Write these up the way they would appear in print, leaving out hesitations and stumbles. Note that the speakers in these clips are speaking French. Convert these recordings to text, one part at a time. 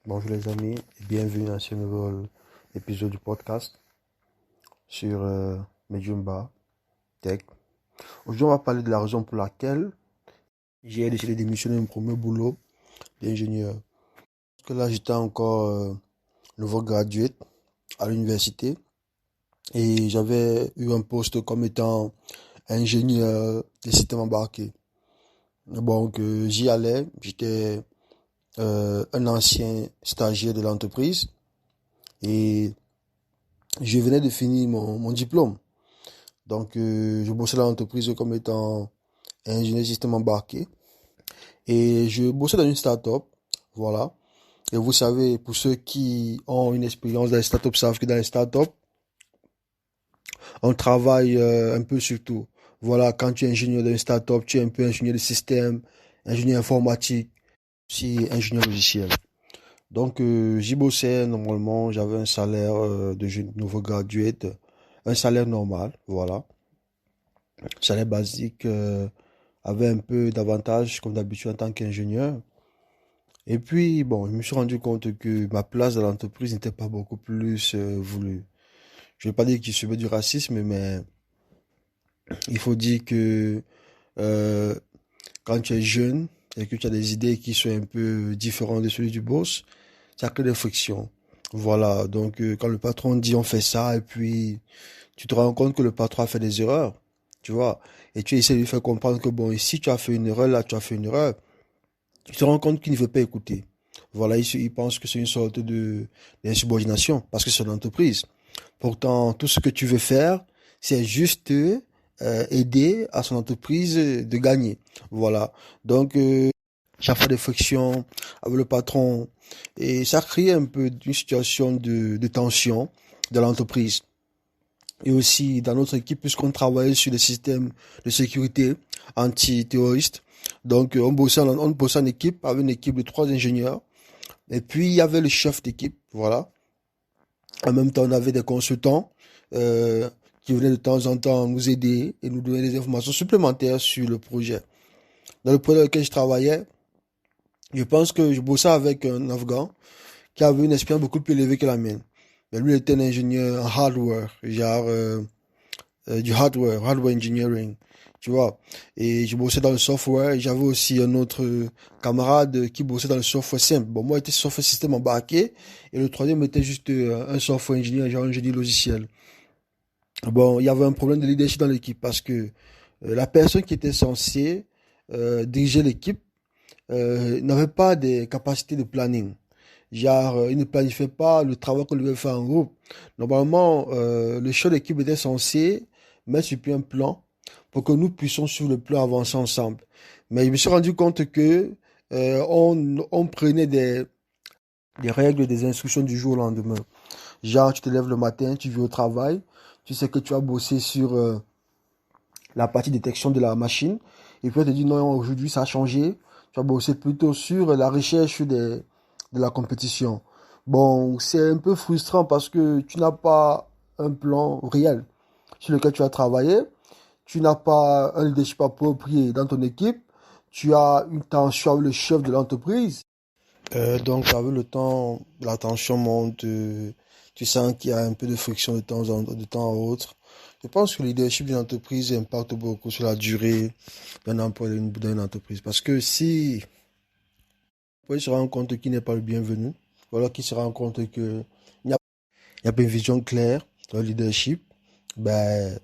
Bonjour les amis et bienvenue dans ce nouvel épisode du podcast sur Medium Bar Tech. Aujourd'hui, on va parler de la raison pour laquelle j'ai décidé de démissionner de mon premier boulot d'ingénieur. Parce que là, j'étais encore nouveau graduate à l'université et j'avais eu un poste comme étant ingénieur des systèmes embarqués. Donc, j'y allais, j'étais un ancien stagiaire de l'entreprise et je venais de finir mon diplôme. Donc, je bossais dans l'entreprise comme étant ingénieur système embarqué. Et je bossais dans une start-up. Voilà. Et vous savez, pour ceux qui ont une expérience dans les start-up, savent que dans les start-up, on travaille un peu sur tout. Voilà, quand tu es ingénieur dans une start-up, tu es un peu ingénieur de système, ingénieur informatique, aussi ingénieur logiciel. Donc, j'y bossais normalement. J'avais un salaire de jeune nouveau graduate, un salaire normal. Voilà. Salaire basique. Avait un peu d'avantages comme d'habitude en tant qu'ingénieur. Et puis, bon, je me suis rendu compte que ma place dans l'entreprise n'était pas beaucoup plus voulue. Je ne vais pas dire qu'il subait du racisme, mais il faut dire que euh, quand tu es jeune et que tu as des idées qui sont un peu différentes de celui du boss, ça crée des frictions. Voilà, donc quand le patron dit on fait ça, et puis tu te rends compte que le patron a fait des erreurs, tu vois, et tu essaies de lui faire comprendre que bon, ici tu as fait une erreur, là tu as fait une erreur. Tu te rends compte qu'il ne veut pas écouter. Voilà, il pense que c'est une sorte d'insubordination parce que c'est une entreprise. Pourtant, tout ce que tu veux faire, c'est juste aider à son entreprise de gagner. Voilà. Donc, chaque fois des frictions avec le patron et ça crée un peu une situation de tension dans l'entreprise. Et aussi dans notre équipe, puisqu'on travaille sur des systèmes de sécurité anti-terroristes. Donc, on bossait en équipe avec une équipe de 3 ingénieurs. Et puis, il y avait le chef d'équipe, voilà. En même temps, on avait des consultants euh, qui venaient de temps en temps nous aider et nous donner des informations supplémentaires sur le projet. Dans le projet dans lequel je travaillais, je pense que je bossais avec un Afghan qui avait une expérience beaucoup plus élevée que la mienne. Mais lui, il était un ingénieur en hardware, genre du hardware engineering, tu vois. Et je bossais dans le software et j'avais aussi un autre camarade qui bossait dans le software simple. Bon, moi, j'étais software système embarqué et le troisième était juste un software engineer, genre un génie logiciel. Bon, il y avait un problème de leadership dans l'équipe parce que la personne qui était censée diriger l'équipe n'avait pas des capacités de planning. Genre, il ne planifiait pas le travail qu'on devait faire en groupe. Normalement, le chef d'équipe était censé mettre sur pied un plan pour que nous puissions sur le plan avancer ensemble. Mais je me suis rendu compte que on prenait des règles, des instructions du jour au lendemain. Genre, tu te lèves le matin, tu vas au travail, tu sais que tu as bossé sur la partie détection de la machine, et puis on te dit non, aujourd'hui ça a changé, tu vas bosser plutôt sur la recherche de la compétition. Bon, c'est un peu frustrant parce que tu n'as pas un plan réel sur lequel tu as travaillé, tu n'as pas un leadership approprié dans ton équipe, tu as une tension avec le chef de l'entreprise. Donc, avec le temps, la tension monte, tu sens qu'il y a un peu de friction de temps à autre. Je pense que le leadership d'une entreprise impacte beaucoup sur la durée d'un emploi d'une entreprise. Parce que si il se rend compte qu'il n'est pas le bienvenu, ou alors qu'il se rend compte qu'il n'y a pas une vision claire dans le leadership, ben,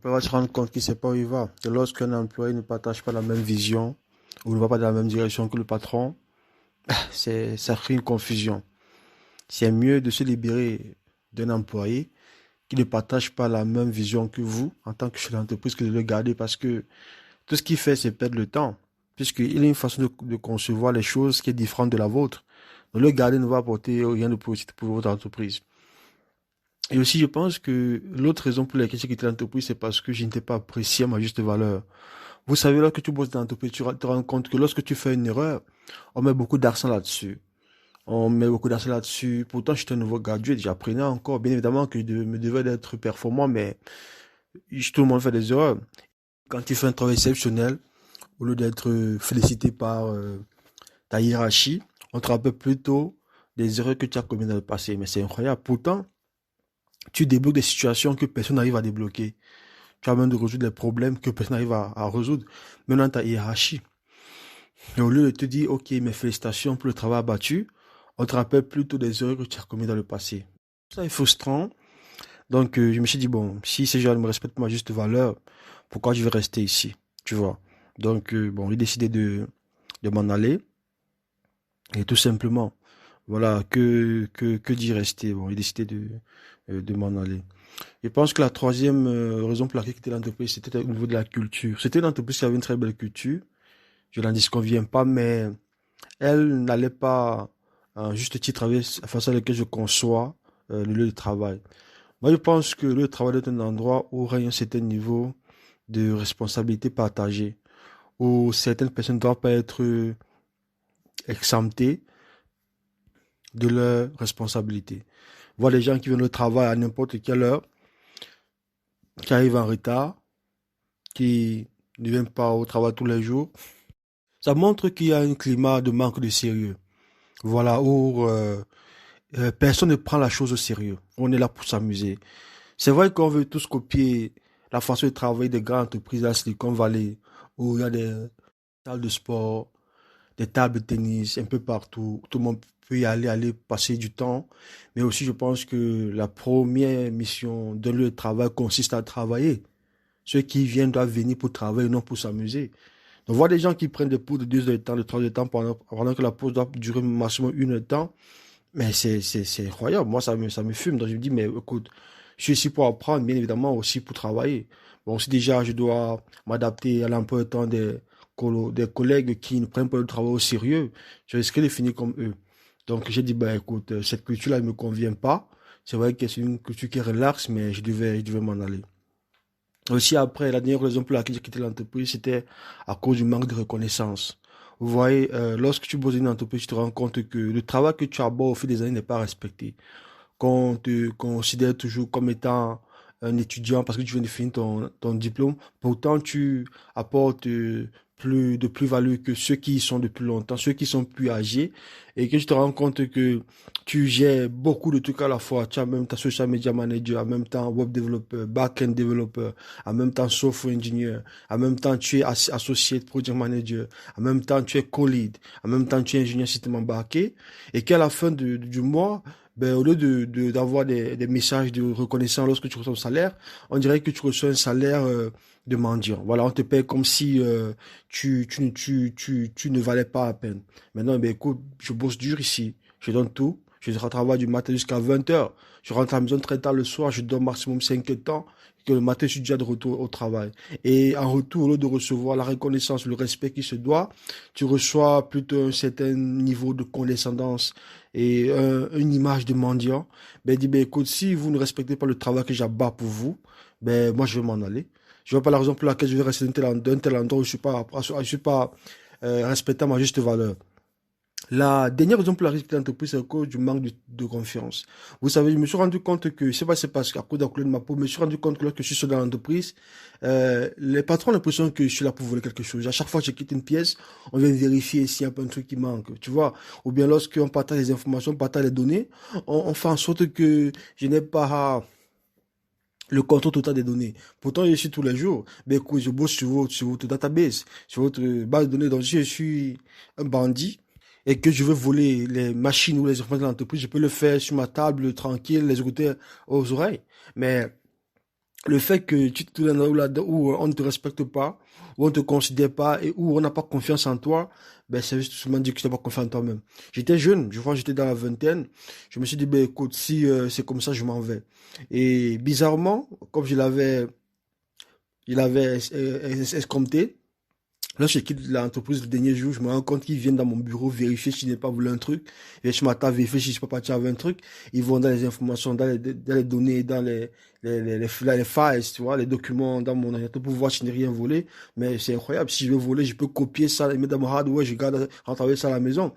il va se rendre compte qu'il ne sait pas où il va. Et lorsqu'un employé ne partage pas la même vision, ou ne va pas dans la même direction que le patron, ça crée une confusion. C'est mieux de se libérer d'un employé qui ne partage pas la même vision que vous en tant que chef d'entreprise que de le garder parce que tout ce qu'il fait, c'est perdre le temps. Puisqu'il a une façon de concevoir les choses qui est différente de la vôtre. Donc le garder ne va apporter rien de positif pour votre entreprise. Et aussi, je pense que l'autre raison pour laquelle j'ai quitté l'entreprise, c'est parce que je n'étais pas apprécié à ma juste valeur. Vous savez, lorsque tu bosses dans l'entreprise, tu te rends compte que lorsque tu fais une erreur, on met beaucoup d'argent là-dessus. On met beaucoup d'argent là-dessus. Pourtant, j'étais un nouveau gradué, j'apprenais encore. Bien évidemment que me devais d'être performant, mais tout le monde fait des erreurs. Quand tu fais un travail exceptionnel, au lieu d'être félicité par ta hiérarchie, on te rappelle plutôt des erreurs que tu as commises dans le passé. Mais c'est incroyable. Pourtant, tu débloques des situations que personne n'arrive à débloquer. Tu as même de résoudre des problèmes que personne n'arrive à résoudre. Maintenant, ta hiérarchie. Et au lieu de te dire, OK, mes félicitations pour le travail abattu, on te rappelle plutôt des erreurs que tu as commises dans le passé. Ça est frustrant. Donc, je me suis dit, bon, si ces gens ne me respectent pas ma juste valeur, pourquoi je vais rester ici? Tu vois. Donc, bon, j'ai décidé de m'en aller. Et tout simplement, voilà, que d'y rester. Bon, j'ai décidé de m'en aller. Je pense que la troisième raison pour laquelle j'ai quitté l'entreprise, c'était au niveau de la culture. C'était une entreprise qui avait une très belle culture. Je n'en disconviens pas, mais elle n'allait pas, à juste titre, avec la façon à laquelle je conçois le lieu de travail. Moi, je pense que le lieu de travail est un endroit où règne un certain niveau de responsabilité partagée, où certaines personnes ne doivent pas être exemptées de leurs responsabilités. Voir les gens qui viennent au travail à n'importe quelle heure, qui arrivent en retard, qui ne viennent pas au travail tous les jours, ça montre qu'il y a un climat de manque de sérieux. Voilà, où personne ne prend la chose au sérieux. On est là pour s'amuser. C'est vrai qu'on veut tous copier la façon de travailler des grandes entreprises à Silicon Valley, où il y a des salles de sport, des tables de tennis un peu partout. Tout le monde peut y aller passer du temps. Mais aussi, je pense que la première mission d'un lieu de travail consiste à travailler. Ceux qui viennent doivent venir pour travailler, non pour s'amuser. Donc, voir des gens qui prennent des pauses de 2 heures de temps, de 3 heures de temps pendant que la pause doit durer maximum 1 heure de temps, mais c'est incroyable. Moi, ça me fume. Donc, je me dis, mais écoute, je suis ici pour apprendre, bien évidemment, aussi pour travailler. Bon, si déjà je dois m'adapter à l'emploi du temps des collègues qui ne prennent pas le travail au sérieux, je risquerais de finir comme eux. Donc, j'ai dit, bah, écoute, cette culture-là ne me convient pas. C'est vrai que c'est une culture qui relaxe, mais je devais m'en aller. Aussi, après, la dernière raison pour laquelle j'ai quitté l'entreprise, c'était à cause du manque de reconnaissance. Vous voyez, lorsque tu bosses dans une entreprise, tu te rends compte que le travail que tu abordes au fil des années n'est pas respecté, qu'on te considère toujours comme étant un étudiant parce que tu viens de finir ton diplôme. Pourtant, tu apportes plus-value que ceux qui y sont depuis longtemps, ceux qui sont plus âgés, et que tu te rends compte que tu gères beaucoup de trucs à la fois. Tu as même ta social media manager, en même temps web developer, back-end developer, en même temps software engineer, en même temps tu es associate project manager, en même temps tu es co-lead, en même temps tu es ingénieur système embarqué, et qu'à la fin du mois, ben, au lieu d'avoir des messages de reconnaissance lorsque tu reçois ton salaire, on dirait que tu reçois un salaire de mendiant. Voilà, on te paye comme si tu ne valais pas à peine. Maintenant, ben, écoute, je bosse dur ici, je donne tout, je travaille du matin jusqu'à 20 heures, je rentre à la maison très tard le soir, je dors maximum 5 heures de temps, que le matin, je suis déjà de retour au travail. Et en retour, au lieu de recevoir la reconnaissance, le respect qui se doit, tu reçois plutôt un certain niveau de condescendance et une image de mendiant. Ben, dit, ben, écoute, si vous ne respectez pas le travail que j'abats pour vous, ben, moi, je vais m'en aller. Je vois pas la raison pour laquelle je vais rester d'un tel endroit où je suis pas respectant ma juste valeur. La dernière raison pour laquelle j'ai quitté l'entreprise, c'est à cause du manque de confiance. Vous savez, je me suis rendu compte que, c'est pas, c'est parce qu'à cause de la couleur de ma peau, mais je me suis rendu compte que lorsque je suis seul dans l'entreprise, les patrons ont l'impression que je suis là pour voler quelque chose. À chaque fois que je quitte une pièce, on vient vérifier s'il y a pas un truc qui manque, tu vois. Ou bien lorsqu'on partage les informations, on partage les données, on fait en sorte que je n'ai pas le contrôle total des données. Pourtant, je suis tous les jours. Ben, écoute, je bosse sur votre database, sur votre base de données. Donc, si je suis un bandit et que je veux voler les machines ou les informations de l'entreprise, je peux le faire sur ma table, tranquille, les écouter aux oreilles. Mais le fait que tu te trouves où on ne te respecte pas, où on ne te considère pas et où on n'a pas confiance en toi, ben, c'est justement dire que tu n'as pas confiance en toi-même. J'étais jeune, je crois que j'étais dans la vingtaine. Je me suis dit, ben, écoute, si c'est comme ça, je m'en vais. Et bizarrement, comme il avait escompté, là, je quitte l'entreprise le dernier jour, je me rends compte qu'ils viennent dans mon bureau vérifier si je n'ai pas voulu un truc. Et je m'attends à vérifier si je ne suis pas parti avec un truc. Ils vont dans les informations, dans les données, dans les files, tu vois, les documents dans mon ordinateur pour voir si je n'ai rien volé. Mais c'est incroyable. Si je veux voler, je peux copier ça et mettre dans mon hardware, je garde, rentrer avec ça à la maison.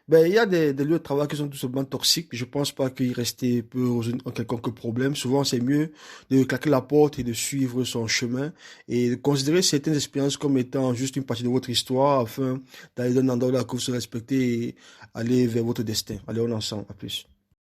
Ben, il y a des lieux de travail qui sont tout simplement toxiques. Je pense pas qu'il restait peut résoudre un quelconque problème. Souvent, c'est mieux de claquer la porte et de suivre son chemin et de considérer certaines expériences comme étant juste une partie de votre histoire afin d'aller d'un endroit où vous se respecter et aller vers votre destin. Allez, on est ensemble. À plus.